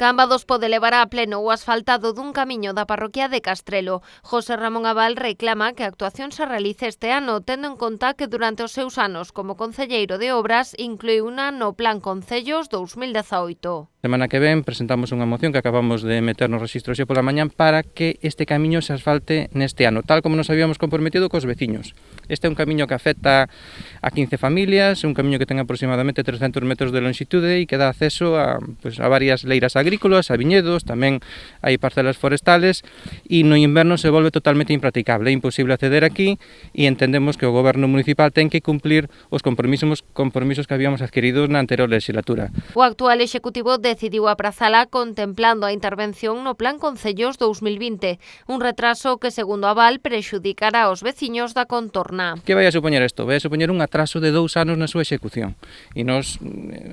Cambados pode levar a pleno o asfaltado dun camiño da parroquia de Castrelo. José Ramón Abal reclama que a actuación se realice este ano, tendo en conta que durante os seus anos como concelleiro de obras incluíu una no Plan Concellos 2018. Semana que ven presentamos unha moción que acabamos de meter no rexistro xe pola mañán para que este camiño se asfalte neste ano, tal como nos habíamos comprometido cos veciños. Este é un camiño que afecta a 15 familias, un camiño que ten aproximadamente 300 metros de longitude e que dá acceso a varias leiras agrícolas, a viñedos, tamén hai parcelas forestales e no inverno se volve totalmente impracticable, é imposible acceder aquí e entendemos que o goberno municipal ten que cumplir os compromisos que habíamos adquirido na anterior legislatura. O actual executivo decidiu aprazala contemplando a intervención no Plan Concellos 2020, un retraso que, segundo Abal, prexudicará aos veciños da contorna. Que vai a supoñer isto? Vai a supoñer un atraso de 2 anos na súa execución e nós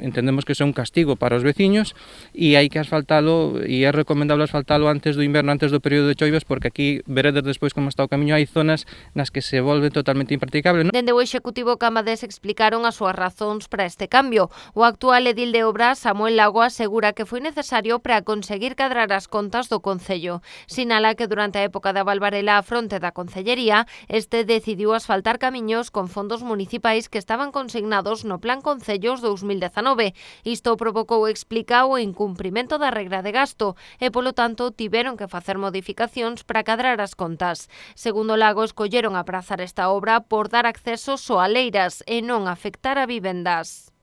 entendemos que iso é un castigo para os veciños e hai que asfaltalo e é recomendable asfaltalo antes do inverno, antes do período de choivas, porque aquí veredes despois como está o camiño, hai zonas nas que se volve totalmente impracticable. Dende o executivo Cambados explicaron as súas razóns para este cambio. O actual edil de obras, Samuel Lago, asegura que foi necesario para conseguir cadrar as contas do Concello. Sinala que durante a época de Abal Varela á fronte da Concellería, este decidiu asfaltar camiños con fondos municipais que estaban consignados no Plan Concellos 2019. Isto provocou, explica, o incumprimento da regra de gasto e, polo tanto, tiveron que facer modificacións para cadrar as contas. Segundo Lago, escolleron aprazar esta obra por dar acceso só a leiras e non afectar a vivendas.